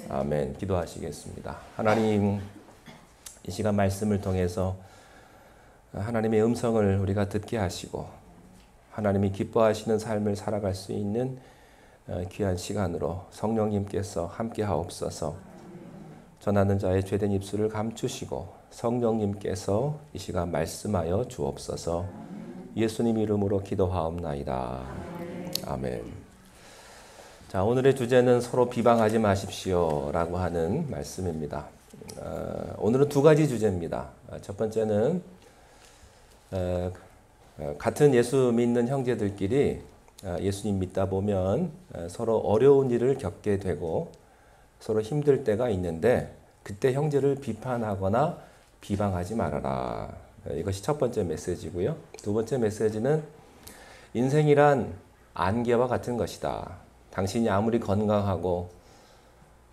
아멘. 기도하시겠습니다. 하나님, 이 시간 말씀을 통해서 하나님의 음성을 우리가 듣게 하시고 하나님이 기뻐하시는 삶을 살아갈 수 있는 귀한 시간으로 성령님께서 함께 하옵소서. 전하는 자의 죄된 입술을 감추시고 성령님께서 이 시간 말씀하여 주옵소서. 예수님 이름으로 기도하옵나이다. 아멘. 자, 오늘의 주제는 서로 비방하지 마십시오 라고 하는 말씀입니다. 오늘은 두 가지 주제입니다. 첫 번째는 같은 예수 믿는 형제들끼리 예수님 믿다 보면 서로 어려운 일을 겪게 되고 서로 힘들 때가 있는데 그때 형제를 비판하거나 비방하지 말아라. 이것이 첫 번째 메시지고요. 두 번째 메시지는 인생이란 안개와 같은 것이다. 당신이 아무리 건강하고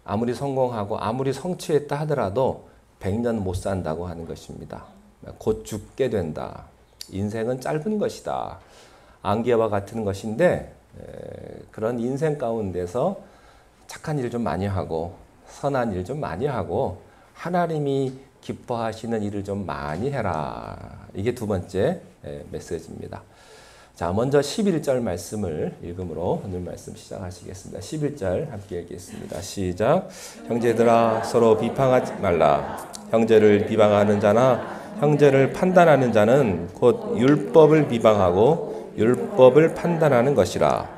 아무리 성공하고 아무리 성취했다 하더라도 100년 못 산다고 하는 것입니다. 곧 죽게 된다. 인생은 짧은 것이다. 안개와 같은 것인데 그런 인생 가운데서 착한 일 좀 많이 하고 선한 일 좀 많이 하고 하나님이 기뻐하시는 일을 좀 많이 해라. 이게 두 번째 메시지입니다. 자, 먼저 11절 말씀을 읽음으로 오늘 말씀 시작하시겠습니다. 11절 함께 읽겠습니다. 시작. 형제들아 서로 비방하지 말라. 형제를 비방하는 자나 형제를 판단하는 자는 곧 율법을 비방하고 율법을 판단하는 것이라.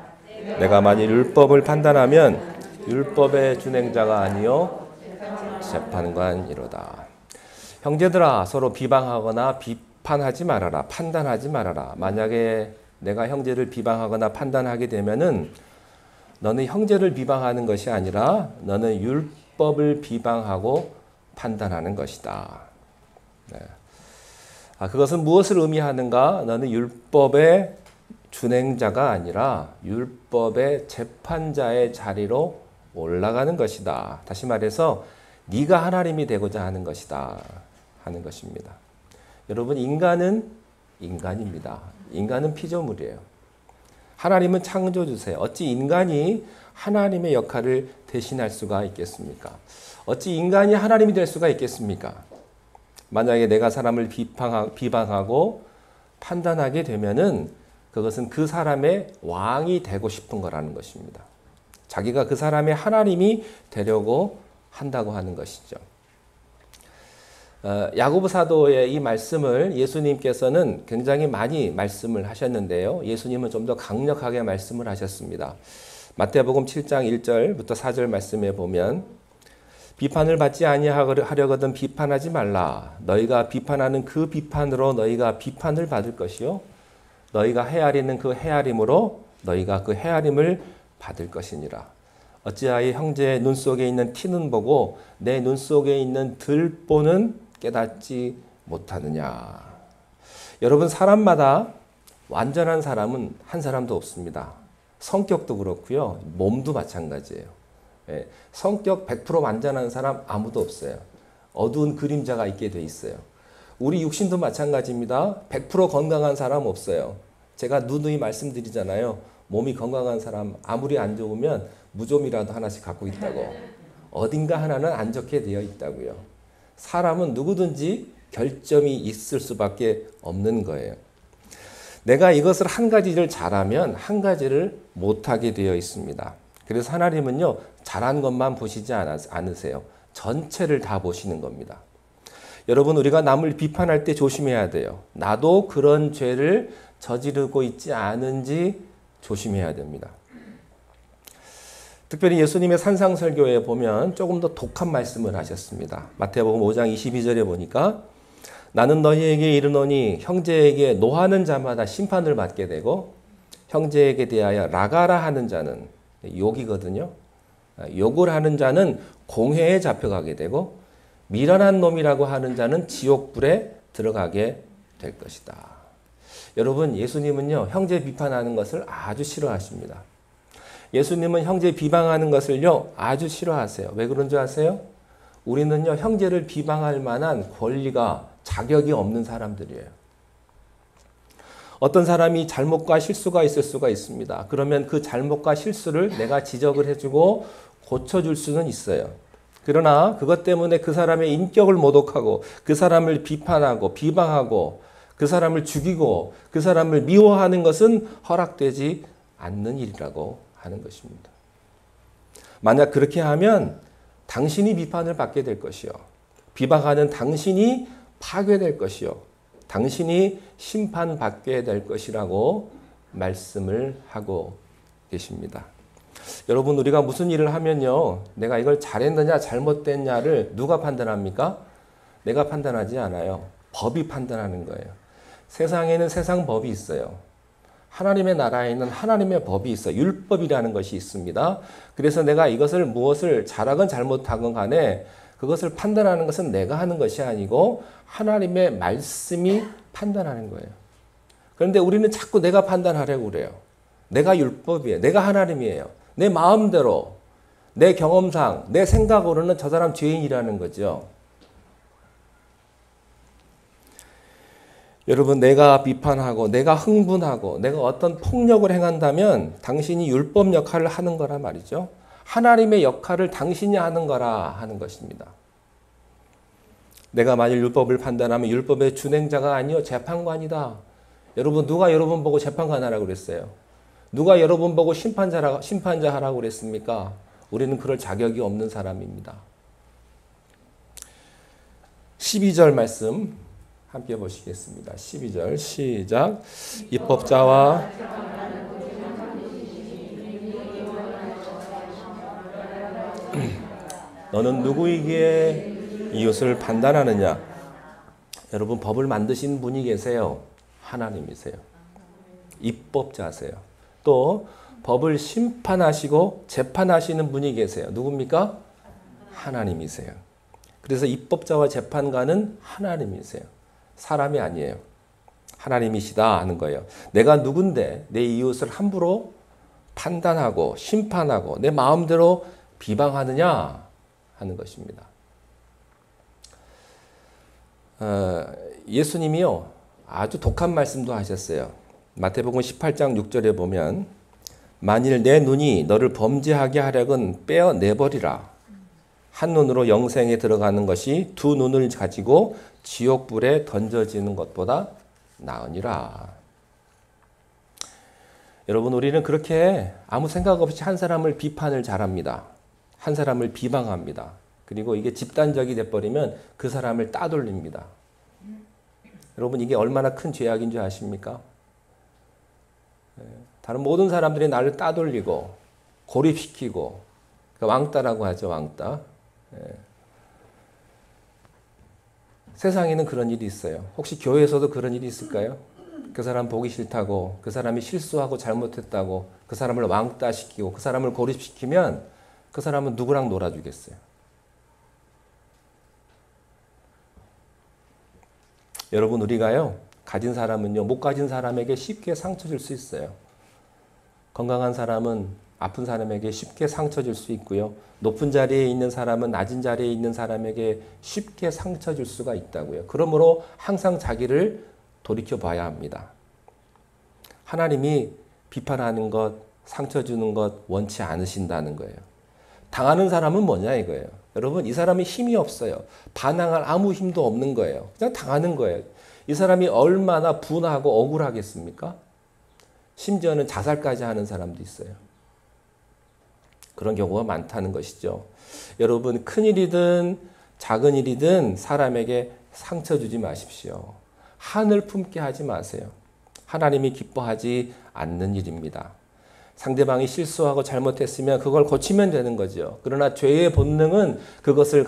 내가 만일 율법을 판단하면 율법의 준행자가 아니요 재판관이로다. 형제들아 서로 비방하거나 비판하지 말아라. 판단하지 말아라. 만약에 내가 형제를 비방하거나 판단하게 되면은 너는 형제를 비방하는 것이 아니라 너는 율법을 비방하고 판단하는 것이다. 네. 그것은 무엇을 의미하는가? 너는 율법의 준행자가 아니라 율법의 재판자의 자리로 올라가는 것이다. 다시 말해서 네가 하나님이 되고자 하는 것이다 하는 것입니다. 여러분, 인간은 인간입니다. 인간은 피조물이에요. 하나님은 창조주세요. 어찌 인간이 하나님의 역할을 대신할 수가 있겠습니까? 어찌 인간이 하나님이 될 수가 있겠습니까? 만약에 내가 사람을 비방하고 판단하게 되면은 그것은 그 사람의 왕이 되고 싶은 거라는 것입니다. 자기가 그 사람의 하나님이 되려고 한다고 하는 것이죠. 야고보 사도의 이 말씀을 예수님께서는 굉장히 많이 말씀을 하셨는데요. 예수님은 좀 더 강력하게 말씀을 하셨습니다. 마태복음 7장 1절부터 4절 말씀에 보면 비판을 받지 아니하려거든 비판하지 말라. 너희가 비판하는 그 비판으로 너희가 비판을 받을 것이요. 너희가 헤아리는 그 헤아림으로 너희가 그 헤아림을 받을 것이니라. 어찌하여 형제의 눈 속에 있는 티는 보고 내 눈 속에 있는 들보는 깨닫지 못하느냐. 여러분, 사람마다 완전한 사람은 한 사람도 없습니다. 성격도 그렇고요. 몸도 마찬가지예요. 성격 100% 완전한 사람 아무도 없어요. 어두운 그림자가 있게 돼 있어요. 우리 육신도 마찬가지입니다. 100% 건강한 사람 없어요. 제가 누누이 말씀드리잖아요. 몸이 건강한 사람 아무리 안 좋으면 무좀이라도 하나씩 갖고 있다고. 어딘가 하나는 안 좋게 되어 있다고요. 사람은 누구든지 결점이 있을 수밖에 없는 거예요. 내가 이것을 한 가지를 잘하면 한 가지를 못하게 되어 있습니다. 그래서 하나님은요, 잘한 것만 보시지 않으세요. 전체를 다 보시는 겁니다. 여러분, 우리가 남을 비판할 때 조심해야 돼요. 나도 그런 죄를 저지르고 있지 않은지 조심해야 됩니다. 특별히 예수님의 산상설교에 보면 조금 더 독한 말씀을 하셨습니다. 마태복음 5장 22절에 보니까 나는 너희에게 이르노니 형제에게 노하는 자마다 심판을 받게 되고 형제에게 대하여 라가라 하는 자는 욕이거든요. 욕을 하는 자는 공회에 잡혀가게 되고 미련한 놈이라고 하는 자는 지옥불에 들어가게 될 것이다. 여러분, 예수님은요, 형제 비판하는 것을 아주 싫어하십니다. 예수님은 형제 비방하는 것을요, 아주 싫어하세요. 왜 그런 줄 아세요? 우리는요, 형제를 비방할 만한 권리가, 자격이 없는 사람들이에요. 어떤 사람이 잘못과 실수가 있을 수가 있습니다. 그러면 그 잘못과 실수를 내가 지적을 해주고 고쳐줄 수는 있어요. 그러나 그것 때문에 그 사람의 인격을 모독하고 그 사람을 비판하고 비방하고 그 사람을 죽이고 그 사람을 미워하는 것은 허락되지 않는 일이라고 하는 것입니다. 만약 그렇게 하면 당신이 비판을 받게 될 것이요. 비방하는 당신이 파괴될 것이요. 당신이 심판받게 될 것이라고 말씀을 하고 계십니다. 여러분, 우리가 무슨 일을 하면요, 내가 이걸 잘했느냐 잘못됐냐를 누가 판단합니까? 내가 판단하지 않아요. 법이 판단하는 거예요. 세상에는 세상 법이 있어요. 하나님의 나라에는 하나님의 법이 있어요. 율법이라는 것이 있습니다. 그래서 내가 이것을 무엇을 잘하건 잘못하건 간에 그것을 판단하는 것은 내가 하는 것이 아니고 하나님의 말씀이 판단하는 거예요. 그런데 우리는 자꾸 내가 판단하려고 그래요. 내가 율법이에요. 내가 하나님이에요. 내 마음대로, 내 경험상, 내 생각으로는 저 사람 죄인이라는 거죠. 여러분, 내가 비판하고 내가 흥분하고 내가 어떤 폭력을 행한다면 당신이 율법 역할을 하는 거란 말이죠. 하나님의 역할을 당신이 하는 거라 하는 것입니다. 내가 만일 율법을 판단하면 율법의 준행자가 아니요 재판관이다. 여러분, 누가 여러분 보고 재판관 하라고 그랬어요? 누가 여러분 보고 심판자 하라고 그랬습니까? 우리는 그럴 자격이 없는 사람입니다. 12절 말씀 함께 보시겠습니다. 12절 시작. 입법자와 너는 누구이기에 이웃을 판단하느냐? 여러분, 법을 만드신 분이 계세요. 하나님이세요. 입법자세요. 또 법을 심판하시고 재판하시는 분이 계세요. 누굽니까? 하나님이세요. 그래서 입법자와 재판관은 하나님이세요. 사람이 아니에요. 하나님이시다 하는 거예요. 내가 누군데 내 이웃을 함부로 판단하고 심판하고 내 마음대로 비방하느냐 하는 것입니다. 예수님이요, 아주 독한 말씀도 하셨어요. 마태복음 18장 6절에 보면 만일 내 눈이 너를 범죄하게 하려건 빼어내버리라. 한 눈으로 영생에 들어가는 것이 두 눈을 가지고 지옥불에 던져지는 것보다 나으니라. 여러분, 우리는 그렇게 아무 생각 없이 한 사람을 비판을 잘합니다. 한 사람을 비방합니다. 그리고 이게 집단적이 돼버리면 그 사람을 따돌립니다. 여러분, 이게 얼마나 큰 죄악인 줄 아십니까? 다른 모든 사람들이 나를 따돌리고 고립시키고, 왕따라고 하죠. 왕따. 세상에는 그런 일이 있어요. 혹시 교회에서도 그런 일이 있을까요? 그 사람 보기 싫다고, 그 사람이 실수하고 잘못했다고 그 사람을 왕따시키고 그 사람을 고립시키면 그 사람은 누구랑 놀아주겠어요? 여러분, 우리가요, 가진 사람은요, 못 가진 사람에게 쉽게 상처 줄 수 있어요. 건강한 사람은 아픈 사람에게 쉽게 상처 줄 수 있고요. 높은 자리에 있는 사람은 낮은 자리에 있는 사람에게 쉽게 상처 줄 수가 있다고요. 그러므로 항상 자기를 돌이켜 봐야 합니다. 하나님이 비판하는 것, 상처 주는 것 원치 않으신다는 거예요. 당하는 사람은 뭐냐 이거예요. 여러분, 이 사람이 힘이 없어요. 반항할 아무 힘도 없는 거예요. 그냥 당하는 거예요. 이 사람이 얼마나 분하고 억울하겠습니까? 심지어는 자살까지 하는 사람도 있어요. 그런 경우가 많다는 것이죠. 여러분, 큰 일이든 작은 일이든 사람에게 상처 주지 마십시오. 한을 품게 하지 마세요. 하나님이 기뻐하지 않는 일입니다. 상대방이 실수하고 잘못했으면 그걸 고치면 되는 거죠. 그러나 죄의 본능은 그것을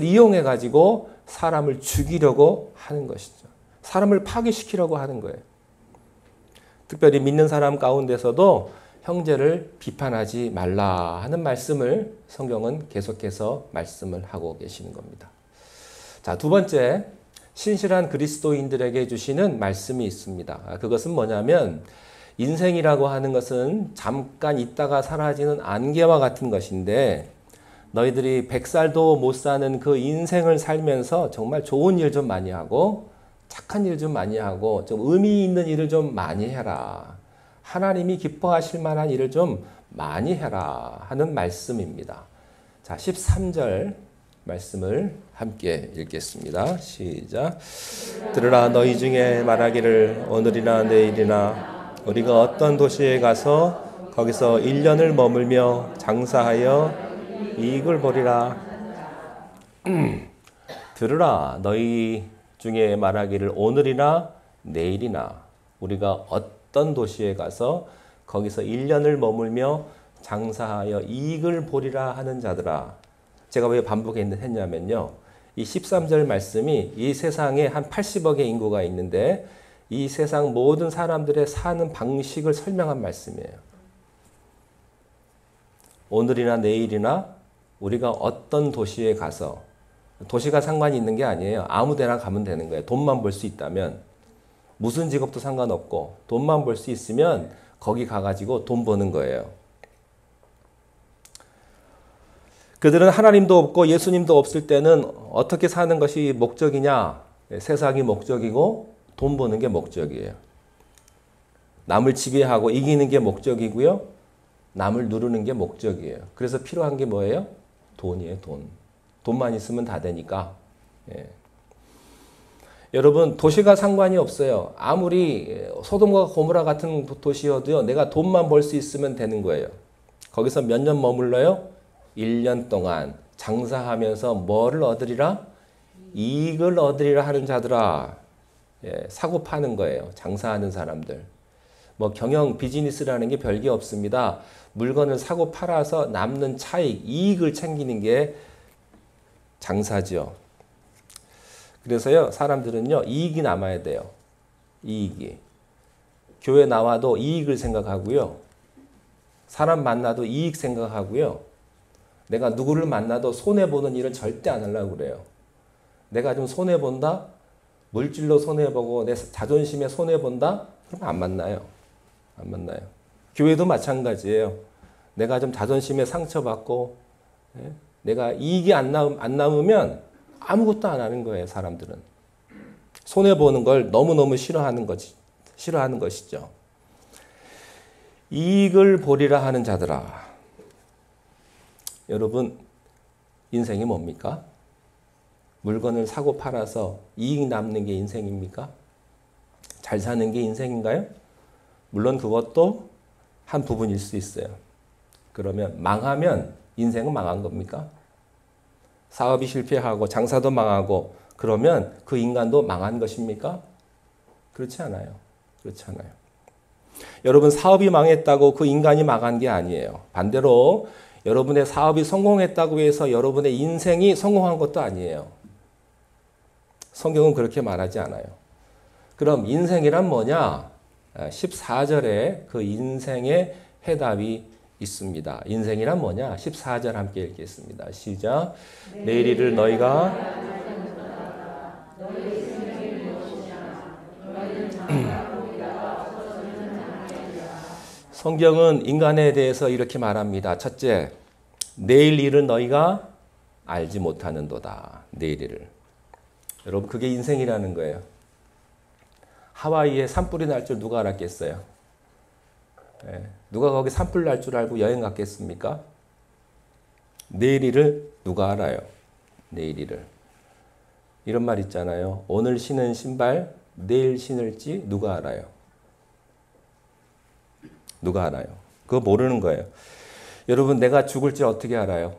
이용해 가지고 사람을 죽이려고 하는 것이죠. 사람을 파괴시키려고 하는 거예요. 특별히 믿는 사람 가운데서도 형제를 비판하지 말라 하는 말씀을 성경은 계속해서 말씀을 하고 계시는 겁니다. 자, 두 번째, 신실한 그리스도인들에게 주시는 말씀이 있습니다. 그것은 뭐냐면 인생이라고 하는 것은 잠깐 있다가 사라지는 안개와 같은 것인데 너희들이 100살도 못 사는 그 인생을 살면서 정말 좋은 일 좀 많이 하고 착한 일 좀 많이 하고 좀 의미 있는 일을 좀 많이 해라. 하나님이 기뻐하실 만한 일을 좀 많이 해라 하는 말씀입니다. 자, 13절 말씀을 함께 읽겠습니다. 시작. 들으라 너희 중에 말하기를 오늘이나 내일이나 우리가 어떤 도시에 가서 거기서 1년을 머물며 장사하여 이익을 보리라. 들으라 너희 중에 말하기를 오늘이나 내일이나 우리가 어떤 도시에 가서 거기서 1년을 머물며 장사하여 이익을 보리라 하는 자들아. 제가 왜 반복했냐면요. 이 13절 말씀이 이 세상에 한 80억의 인구가 있는데 이 세상 모든 사람들의 사는 방식을 설명한 말씀이에요. 오늘이나 내일이나 우리가 어떤 도시에 가서, 도시가 상관이 있는 게 아니에요. 아무 데나 가면 되는 거예요. 돈만 벌 수 있다면. 무슨 직업도 상관없고 돈만 벌 수 있으면 거기 가가지고 돈 버는 거예요. 그들은 하나님도 없고 예수님도 없을 때는 어떻게 사는 것이 목적이냐? 세상이 목적이고 돈 버는 게 목적이에요. 남을 지배하고 이기는 게 목적이고요. 남을 누르는 게 목적이에요. 그래서 필요한 게 뭐예요? 돈이에요, 돈. 돈만 있으면 다 되니까. 예. 여러분, 도시가 상관이 없어요. 아무리 소돔과 고모라 같은 도시여도요, 내가 돈만 벌 수 있으면 되는 거예요. 거기서 몇 년 머물러요? 1년 동안 장사하면서 뭐를 얻으리라? 이익을 얻으리라 하는 자들아. 예, 사고 파는 거예요. 장사하는 사람들. 뭐 경영 비즈니스라는 게 별게 없습니다. 물건을 사고 팔아서 남는 차익, 이익을 챙기는 게 장사죠. 그래서요, 사람들은요, 이익이 남아야 돼요. 이익이. 교회 나와도 이익을 생각하고요. 사람 만나도 이익 생각하고요. 내가 누구를 만나도 손해보는 일을 절대 안 하려고 그래요. 내가 좀 손해본다? 물질로 손해보고 내 자존심에 손해본다? 그러면 안 만나요. 안 만나요. 교회도 마찬가지예요. 내가 좀 자존심에 상처받고 내가 이익이 안 남으면 아무것도 안 하는 거예요. 사람들은. 손해보는 걸 너무너무 싫어하는 것이죠. 이익을 보리라 하는 자들아. 여러분, 인생이 뭡니까? 물건을 사고 팔아서 이익 남는 게 인생입니까? 잘 사는 게 인생인가요? 물론 그것도 한 부분일 수 있어요. 그러면 망하면 인생은 망한 겁니까? 사업이 실패하고 장사도 망하고 그러면 그 인간도 망한 것입니까? 그렇지 않아요. 그렇지 않아요. 여러분, 사업이 망했다고 그 인간이 망한 게 아니에요. 반대로 여러분의 사업이 성공했다고 해서 여러분의 인생이 성공한 것도 아니에요. 성경은 그렇게 말하지 않아요. 그럼 인생이란 뭐냐? 14절에 그 인생의 해답이 있습니다. 인생이란 뭐냐? 14절 함께 읽겠습니다. 시작. 내일 일을 너희가 성경은 인간에 대해서 이렇게 말합니다. 첫째, 내일 일을 너희가 알지 못하는도다. 내일 일을. 여러분, 그게 인생이라는 거예요. 하와이에 산불이 날 줄 누가 알았겠어요? 누가 거기 산불 날 줄 알고 여행 갔겠습니까? 내일 일을 누가 알아요? 내일 일을. 이런 말 있잖아요. 오늘 신은 신발, 내일 신을지 누가 알아요? 누가 알아요? 그거 모르는 거예요. 여러분, 내가 죽을지 어떻게 알아요?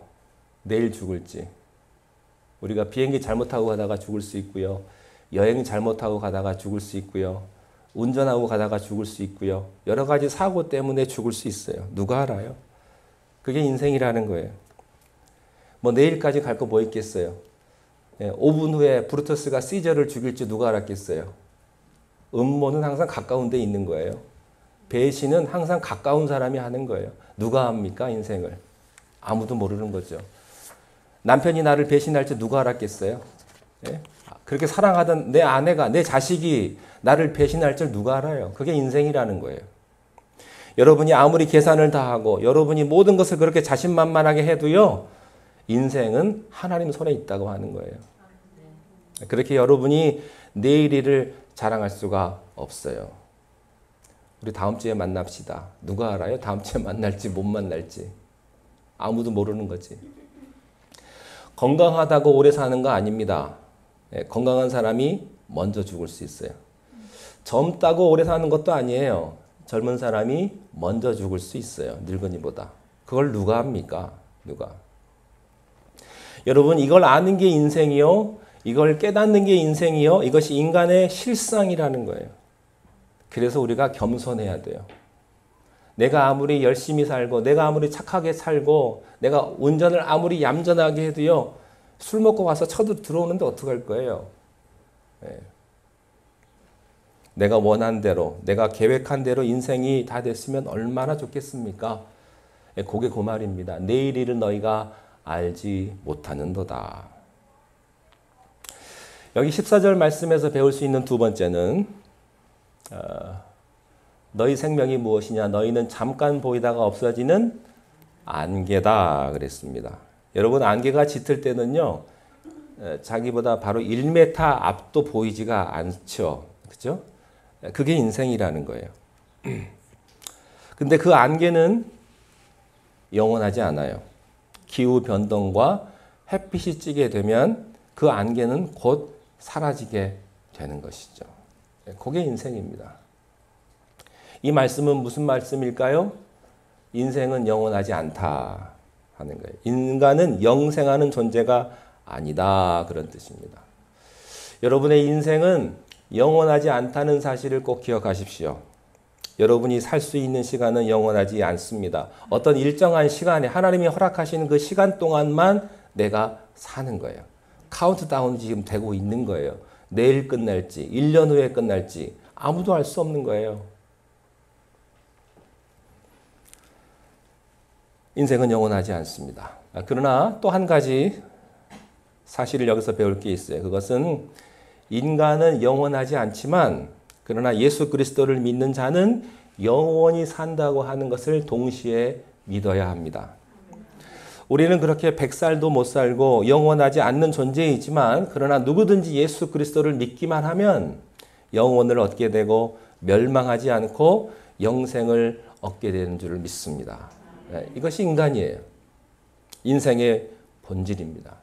내일 죽을지. 우리가 비행기 잘못하고 가다가 죽을 수 있고요. 여행 잘못하고 가다가 죽을 수 있고요. 운전하고 가다가 죽을 수 있고요. 여러 가지 사고 때문에 죽을 수 있어요. 누가 알아요? 그게 인생이라는 거예요. 뭐 내일까지 갈 거 뭐 있겠어요? 5분 후에 브루터스가 시저를 죽일지 누가 알았겠어요? 음모는 항상 가까운 데 있는 거예요. 배신은 항상 가까운 사람이 하는 거예요. 누가 압니까? 인생을. 아무도 모르는 거죠. 남편이 나를 배신할지 누가 알았겠어요? 예? 그렇게 사랑하던 내 아내가, 내 자식이 나를 배신할 줄 누가 알아요? 그게 인생이라는 거예요. 여러분이 아무리 계산을 다 하고 여러분이 모든 것을 그렇게 자신만만하게 해도요, 인생은 하나님 손에 있다고 하는 거예요. 그렇게 여러분이 내일 일을 자랑할 수가 없어요. 우리 다음 주에 만납시다. 누가 알아요? 다음 주에 만날지 못 만날지. 아무도 모르는 거지. 건강하다고 오래 사는 거 아닙니다. 건강한 사람이 먼저 죽을 수 있어요. 젊다고 오래 사는 것도 아니에요. 젊은 사람이 먼저 죽을 수 있어요. 늙은이보다. 그걸 누가 합니까? 누가? 여러분, 이걸 아는 게 인생이요. 이걸 깨닫는 게 인생이요. 이것이 인간의 실상이라는 거예요. 그래서 우리가 겸손해야 돼요. 내가 아무리 열심히 살고, 내가 아무리 착하게 살고, 내가 운전을 아무리 얌전하게 해도요, 술 먹고 와서 쳐도 들어오는데 어떡할 거예요? 네. 내가 원한 대로, 내가 계획한 대로 인생이 다 됐으면 얼마나 좋겠습니까? 그게 그 말입니다. 내일 일을 너희가 알지 못하는도다. 여기 14절 말씀에서 배울 수 있는 두 번째는 너희 생명이 무엇이냐? 너희는 잠깐 보이다가 없어지는 안개다 그랬습니다. 여러분, 안개가 짙을 때는요, 자기보다 바로 1m 앞도 보이지가 않죠. 그렇죠? 그게 인생이라는 거예요. 근데 그 안개는 영원하지 않아요. 기후 변동과 햇빛이 찌게 되면 그 안개는 곧 사라지게 되는 것이죠. 그게 인생입니다. 이 말씀은 무슨 말씀일까요? 인생은 영원하지 않다 하는 거예요. 인간은 영생하는 존재가 아니다 그런 뜻입니다. 여러분의 인생은 영원하지 않다는 사실을 꼭 기억하십시오. 여러분이 살 수 있는 시간은 영원하지 않습니다. 어떤 일정한 시간에 하나님이 허락하시는 그 시간 동안만 내가 사는 거예요. 카운트다운이 지금 되고 있는 거예요. 내일 끝날지, 1년 후에 끝날지 아무도 알 수 없는 거예요. 인생은 영원하지 않습니다. 그러나 또 한 가지 사실을 여기서 배울 게 있어요. 그것은 인간은 영원하지 않지만 그러나 예수 그리스도를 믿는 자는 영원히 산다고 하는 것을 동시에 믿어야 합니다. 우리는 그렇게 100살도 못 살고 영원하지 않는 존재이지만 그러나 누구든지 예수 그리스도를 믿기만 하면 영혼을 얻게 되고 멸망하지 않고 영생을 얻게 되는 줄을 믿습니다. 이것이 인간이에요. 인생의 본질입니다.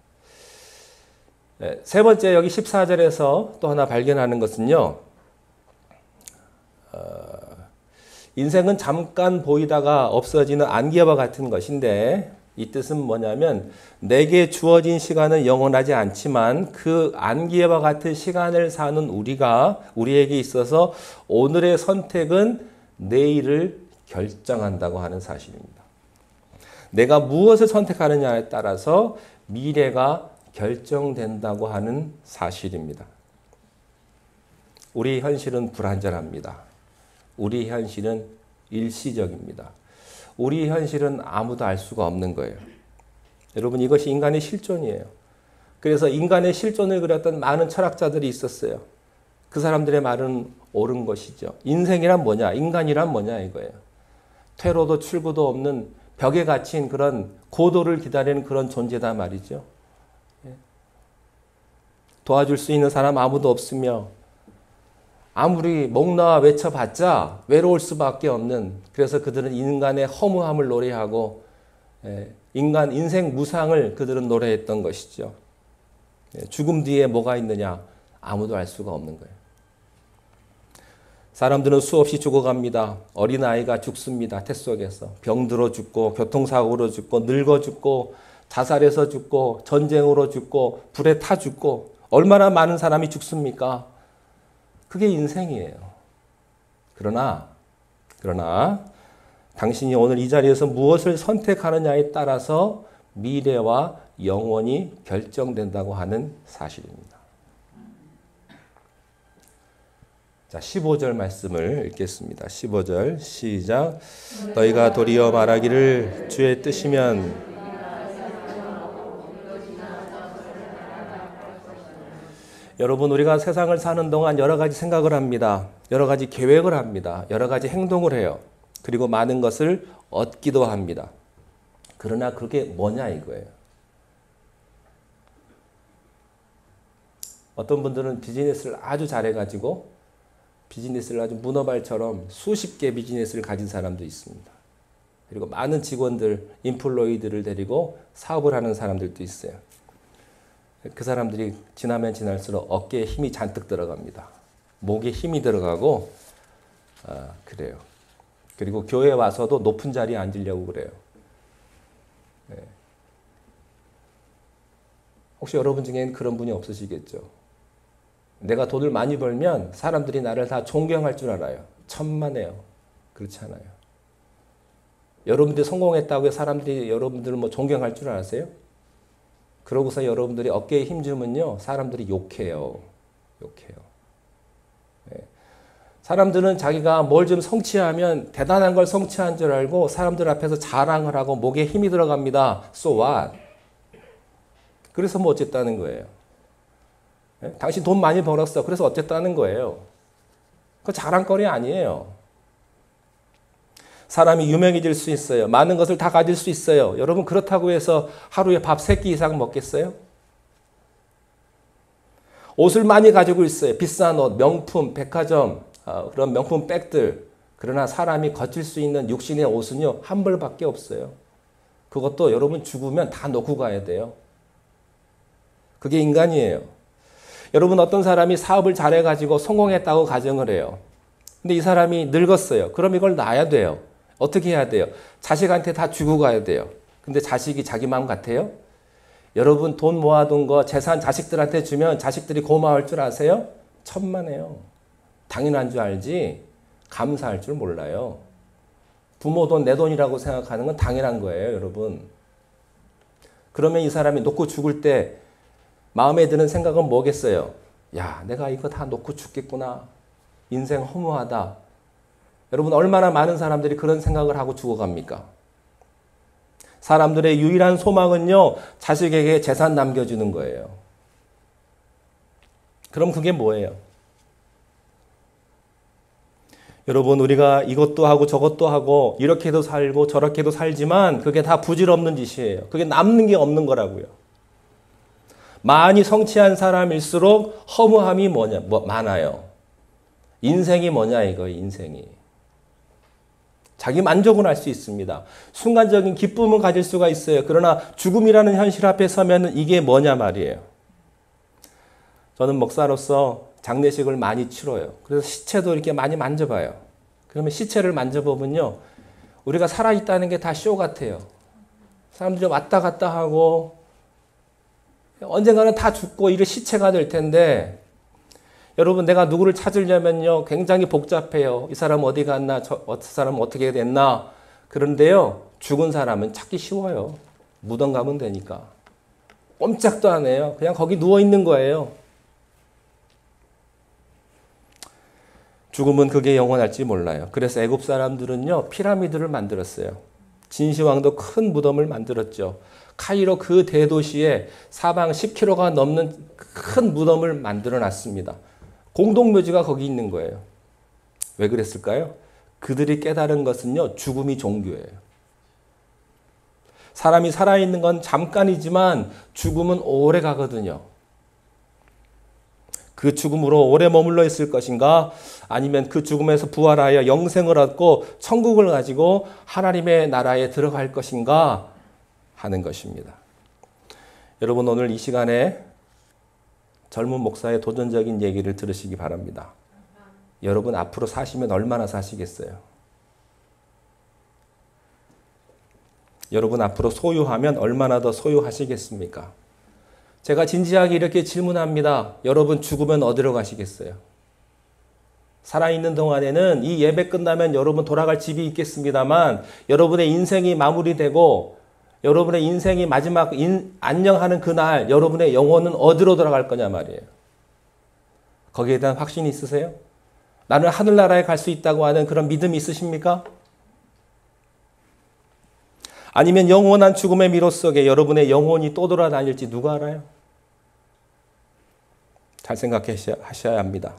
세 번째 여기 14절에서 또 하나 발견하는 것은요. 인생은 잠깐 보이다가 없어지는 안개와 같은 것인데 이 뜻은 뭐냐면 내게 주어진 시간은 영원하지 않지만 그 안개와 같은 시간을 사는 우리에게 있어서 오늘의 선택은 내일을 결정한다고 하는 사실입니다. 내가 무엇을 선택하느냐에 따라서 미래가 결정된다고 하는 사실입니다. 우리 현실은 불안전합니다. 우리 현실은 일시적입니다. 우리 현실은 아무도 알 수가 없는 거예요. 여러분, 이것이 인간의 실존이에요. 그래서 인간의 실존을 그렸던 많은 철학자들이 있었어요. 그 사람들의 말은 옳은 것이죠. 인생이란 뭐냐? 인간이란 뭐냐? 이거예요. 퇴로도 출구도 없는 벽에 갇힌 그런 고도를 기다리는 그런 존재다 말이죠. 도와줄 수 있는 사람 아무도 없으며 아무리 목나와 외쳐봤자 외로울 수밖에 없는, 그래서 그들은 인간의 허무함을 노래하고 인생 무상을 그들은 노래했던 것이죠. 죽음 뒤에 뭐가 있느냐? 아무도 알 수가 없는 거예요. 사람들은 수없이 죽어갑니다. 어린아이가 죽습니다. 태 속에서. 병들어 죽고 교통사고로 죽고 늙어 죽고 자살해서 죽고 전쟁으로 죽고 불에 타 죽고 얼마나 많은 사람이 죽습니까? 그게 인생이에요. 그러나 당신이 오늘 이 자리에서 무엇을 선택하느냐에 따라서 미래와 영원이 결정된다고 하는 사실입니다. 자, 15절 말씀을 읽겠습니다. 15절 시작. 너희가 도리어 말하기를 주의 뜻이면 여러분, 우리가 세상을 사는 동안 여러 가지 생각을 합니다. 여러 가지 계획을 합니다. 여러 가지 행동을 해요. 그리고 많은 것을 얻기도 합니다. 그러나 그게 뭐냐 이거예요. 어떤 분들은 비즈니스를 아주 잘해가지고 비즈니스를 아주 문어발처럼 수십 개 비즈니스를 가진 사람도 있습니다. 그리고 많은 직원들, 인플로이들을 데리고 사업을 하는 사람들도 있어요. 그 사람들이 지나면 지날수록 어깨에 힘이 잔뜩 들어갑니다. 목에 힘이 들어가고 그래요. 그리고 교회에 와서도 높은 자리에 앉으려고 그래요. 네. 혹시 여러분 중에는 그런 분이 없으시겠죠? 내가 돈을 많이 벌면 사람들이 나를 다 존경할 줄 알아요. 천만에요. 그렇지 않아요. 여러분들이 성공했다고 해서 사람들이 여러분들을 뭐 존경할 줄 아세요? 그러고서 여러분들이 어깨에 힘주면요, 사람들이 욕해요. 욕해요. 네. 사람들은 자기가 뭘 좀 성취하면 대단한 걸 성취한 줄 알고 사람들 앞에서 자랑을 하고 목에 힘이 들어갑니다. So what? 그래서 뭐 어쨌다는 거예요. 네? 당신 돈 많이 벌었어. 그래서 어쨌다는 거예요. 그거 자랑거리 아니에요. 사람이 유명해질 수 있어요. 많은 것을 다 가질 수 있어요. 여러분 그렇다고 해서 하루에 밥 3끼 이상 먹겠어요? 옷을 많이 가지고 있어요. 비싼 옷, 명품, 백화점, 그런 명품 백들. 그러나 사람이 거칠 수 있는 육신의 옷은요, 한 벌밖에 없어요. 그것도 여러분 죽으면 다 놓고 가야 돼요. 그게 인간이에요. 여러분 어떤 사람이 사업을 잘해가지고 성공했다고 가정을 해요. 근데 이 사람이 늙었어요. 그럼 이걸 놔야 돼요. 어떻게 해야 돼요? 자식한테 다 주고 가야 돼요. 근데 자식이 자기 마음 같아요? 여러분 돈 모아둔 거 재산 자식들한테 주면 자식들이 고마울 줄 아세요? 천만에요. 당연한 줄 알지 감사할 줄 몰라요. 부모 돈 내 돈이라고 생각하는 건 당연한 거예요, 여러분. 그러면 이 사람이 놓고 죽을 때 마음에 드는 생각은 뭐겠어요? 야, 내가 이거 다 놓고 죽겠구나. 인생 허무하다. 여러분 얼마나 많은 사람들이 그런 생각을 하고 죽어갑니까? 사람들의 유일한 소망은요, 자식에게 재산 남겨주는 거예요. 그럼 그게 뭐예요? 여러분 우리가 이것도 하고 저것도 하고 이렇게도 살고 저렇게도 살지만 그게 다 부질없는 짓이에요. 그게 남는 게 없는 거라고요. 많이 성취한 사람일수록 허무함이 많아요. 인생이 뭐냐 이거예요. 인생이. 자기 만족은 할 수 있습니다. 순간적인 기쁨은 가질 수가 있어요. 그러나 죽음이라는 현실 앞에 서면 이게 뭐냐 말이에요. 저는 목사로서 장례식을 많이 치러요. 그래서 시체도 이렇게 많이 만져봐요. 그러면 시체를 만져보면요, 우리가 살아있다는 게 다 쇼 같아요. 사람들이 왔다 갔다 하고 언젠가는 다 죽고 이게 시체가 될 텐데, 여러분 내가 누구를 찾으려면요 굉장히 복잡해요. 이 사람 어디 갔나, 저 사람 어떻게 됐나. 그런데요 죽은 사람은 찾기 쉬워요. 무덤 가면 되니까. 꼼짝도 안 해요. 그냥 거기 누워 있는 거예요. 죽음은 그게 영원할지 몰라요. 그래서 애굽 사람들은요 피라미드를 만들었어요. 진시황도 큰 무덤을 만들었죠. 카이로 그 대도시에 사방 10km가 넘는 큰 무덤을 만들어 놨습니다. 공동묘지가 거기 있는 거예요. 왜 그랬을까요? 그들이 깨달은 것은요, 죽음이 종교예요. 사람이 살아있는 건 잠깐이지만 죽음은 오래 가거든요. 그 죽음으로 오래 머물러 있을 것인가? 아니면 그 죽음에서 부활하여 영생을 얻고 천국을 가지고 하나님의 나라에 들어갈 것인가? 하는 것입니다. 여러분 오늘 이 시간에 젊은 목사의 도전적인 얘기를 들으시기 바랍니다. 여러분 앞으로 사시면 얼마나 사시겠어요? 여러분 앞으로 소유하면 얼마나 더 소유하시겠습니까? 제가 진지하게 이렇게 질문합니다. 여러분 죽으면 어디로 가시겠어요? 살아있는 동안에는 이 예배 끝나면 여러분 돌아갈 집이 있겠습니다만 여러분의 인생이 마무리되고 여러분의 인생이 마지막 안녕하는 그날 여러분의 영혼은 어디로 돌아갈 거냐 말이에요. 거기에 대한 확신이 있으세요? 나는 하늘나라에 갈 수 있다고 하는 그런 믿음이 있으십니까? 아니면 영원한 죽음의 미로 속에 여러분의 영혼이 또 돌아다닐지 누가 알아요? 잘 생각하셔야 합니다.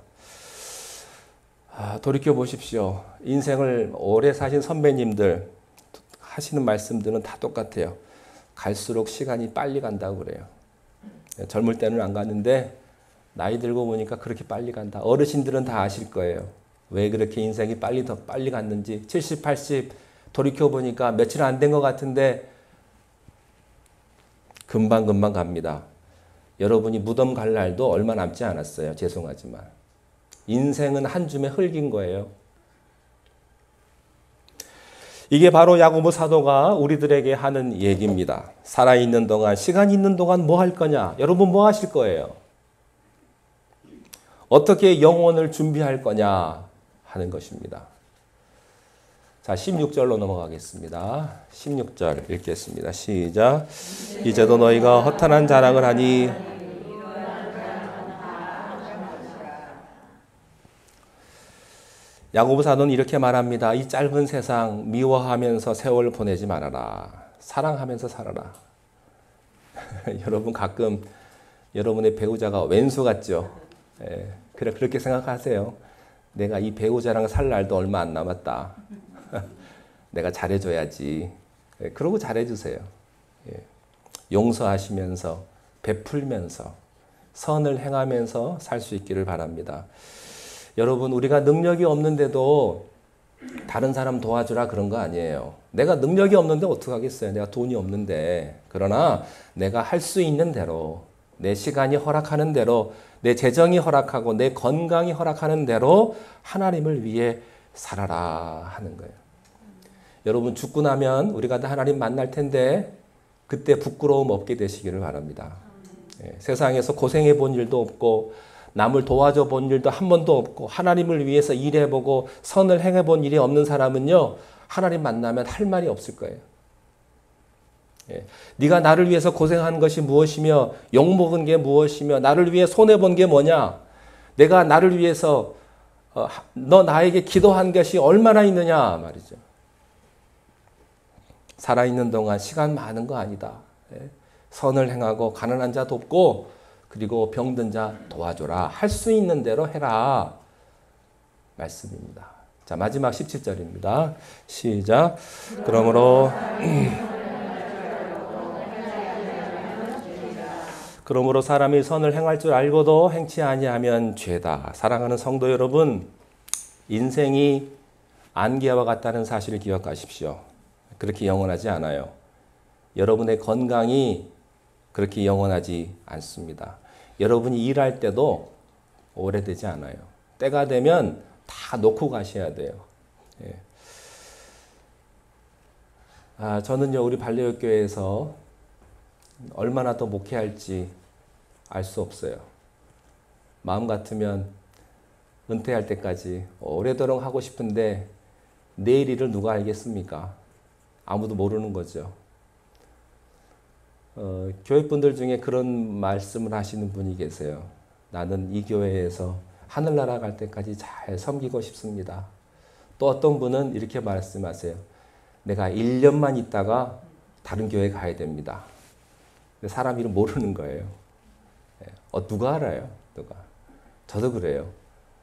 돌이켜 보십시오. 인생을 오래 사신 선배님들 하시는 말씀들은 다 똑같아요. 갈수록 시간이 빨리 간다고 그래요. 젊을 때는 안 갔는데 나이 들고 보니까 그렇게 빨리 간다. 어르신들은 다 아실 거예요. 왜 그렇게 인생이 더 빨리 갔는지 70, 80 돌이켜보니까 며칠 안 된 것 같은데 금방 갑니다. 여러분이 무덤 갈 날도 얼마 남지 않았어요. 죄송하지만. 인생은 한 줌의 흙인 거예요. 이게 바로 야고보 사도가 우리들에게 하는 얘기입니다. 살아있는 동안, 시간 있는 동안 뭐 할 거냐? 여러분 뭐 하실 거예요? 어떻게 영혼을 준비할 거냐 하는 것입니다. 자, 16절로 넘어가겠습니다. 16절 읽겠습니다. 시작. 이제도 너희가 허탄한 자랑을 하니 야고보 사도는 이렇게 말합니다. 이 짧은 세상 미워하면서 세월 보내지 말아라. 사랑하면서 살아라. 여러분 가끔 여러분의 배우자가 왼수 같죠? 예, 그렇게 생각하세요. 내가 이 배우자랑 살 날도 얼마 안 남았다. 내가 잘해줘야지. 예, 그러고 잘해주세요. 예, 용서하시면서 베풀면서 선을 행하면서 살 수 있기를 바랍니다. 여러분 우리가 능력이 없는데도 다른 사람 도와주라 그런 거 아니에요. 내가 능력이 없는데 어떡하겠어요. 내가 돈이 없는데. 그러나 내가 할 수 있는 대로 내 시간이 허락하는 대로 내 재정이 허락하고 내 건강이 허락하는 대로 하나님을 위해 살아라 하는 거예요. 여러분 죽고 나면 우리가 다 하나님 만날 텐데 그때 부끄러움 없게 되시기를 바랍니다. 예, 세상에서 고생해 본 일도 없고 남을 도와줘 본 일도 한 번도 없고 하나님을 위해서 일해보고 선을 행해본 일이 없는 사람은요. 하나님 만나면 할 말이 없을 거예요. 예. 네가 나를 위해서 고생한 것이 무엇이며 욕먹은 게 무엇이며 나를 위해 손해본 게 뭐냐. 내가 나를 위해서 너 나에게 기도한 것이 얼마나 있느냐 말이죠. 살아있는 동안 시간 많은 거 아니다. 예. 선을 행하고 가난한 자 돕고 그리고 병든 자 도와줘라. 할 수 있는 대로 해라. 말씀입니다. 자, 마지막 17절입니다. 시작. 그러므로 사람이 선을 행할 줄 알고도 행치 아니하면 죄다. 사랑하는 성도 여러분, 인생이 안개와 같다는 사실을 기억하십시오. 그렇게 영원하지 않아요. 여러분의 건강이 그렇게 영원하지 않습니다. 여러분이 일할 때도 오래되지 않아요. 때가 되면 다 놓고 가셔야 돼요. 예. 저는요, 우리 발레교회에서 얼마나 더 목회할지 알 수 없어요. 마음 같으면 은퇴할 때까지 오래도록 하고 싶은데 내일 일을 누가 알겠습니까? 아무도 모르는 거죠. 교회분들 중에 그런 말씀을 하시는 분이 계세요. 나는 이 교회에서 하늘나라 갈 때까지 잘 섬기고 싶습니다. 또 어떤 분은 이렇게 말씀하세요. 내가 1년만 있다가 다른 교회 가야 됩니다. 사람 이름 모르는 거예요. 누가 알아요? 누가? 저도 그래요.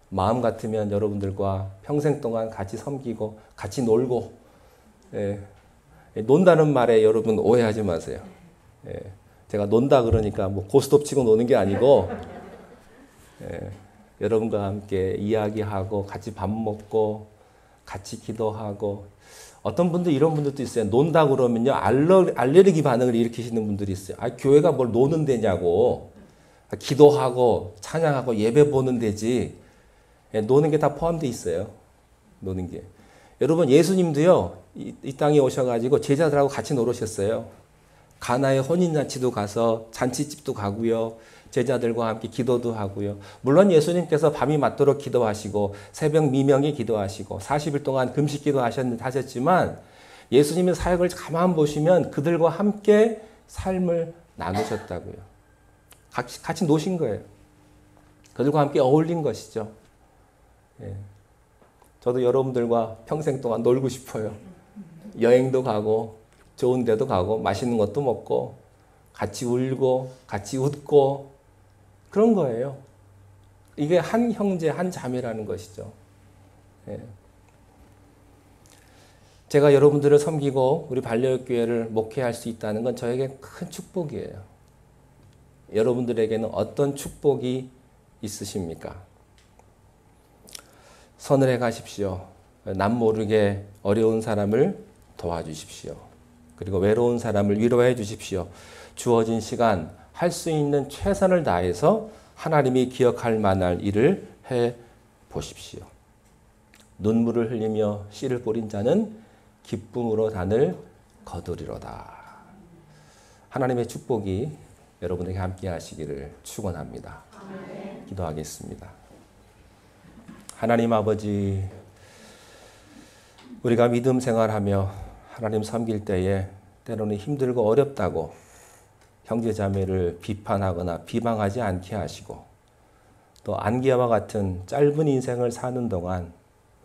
마음 같으면 여러분들과 평생 동안 같이 섬기고 같이 놀고 논다는 말에 여러분 오해하지 마세요. 제가 논다 그러니까 뭐 고스톱 치고 노는 게 아니고 여러분과 함께 이야기하고 같이 밥 먹고 같이 기도하고 어떤 분들 이런 분들도 있어요. 논다 그러면요 알레르기 반응을 일으키시는 분들이 있어요. 교회가 뭘 노는 데냐고. 기도하고 찬양하고 예배 보는 데지. 노는 게 다 포함되어 있어요. 노는 게. 여러분 예수님도요 이 땅에 오셔가지고 제자들하고 같이 놀으셨어요. 가나의 혼인잔치도 가서 잔치집도 가고요. 제자들과 함께 기도도 하고요. 물론 예수님께서 밤이 맞도록 기도하시고 새벽 미명에 기도하시고 40일 동안 금식기도 하셨지만 예수님의 사역을 가만 보시면 그들과 함께 삶을 나누셨다고요. 같이 노신 거예요. 그들과 함께 어울린 것이죠. 예. 저도 여러분들과 평생 동안 놀고 싶어요. 여행도 가고 좋은 데도 가고 맛있는 것도 먹고 같이 울고 같이 웃고 그런 거예요. 이게 한 형제 한 자매라는 것이죠. 예. 제가 여러분들을 섬기고 우리 발레교회를 목회할 수 있다는 건 저에게 큰 축복이에요. 여러분들에게는 어떤 축복이 있으십니까? 선을 해 가십시오. 남 모르게 어려운 사람을 도와주십시오. 그리고 외로운 사람을 위로해 주십시오. 주어진 시간 할 수 있는 최선을 다해서 하나님이 기억할 만한 일을 해 보십시오. 눈물을 흘리며 씨를 뿌린 자는 기쁨으로 단을 거두리로다. 하나님의 축복이 여러분에게 함께 하시기를 축원합니다. 기도하겠습니다. 하나님 아버지, 우리가 믿음 생활하며 하나님 섬길 때에 때로는 힘들고 어렵다고 형제 자매를 비판하거나 비방하지 않게 하시고, 또 안개와 같은 짧은 인생을 사는 동안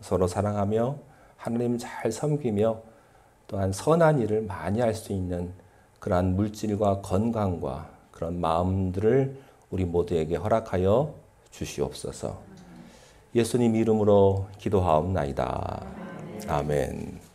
서로 사랑하며 하나님 잘 섬기며 또한 선한 일을 많이 할 수 있는 그러한 물질과 건강과 그런 마음들을 우리 모두에게 허락하여 주시옵소서. 예수님 이름으로 기도하옵나이다. 아멘.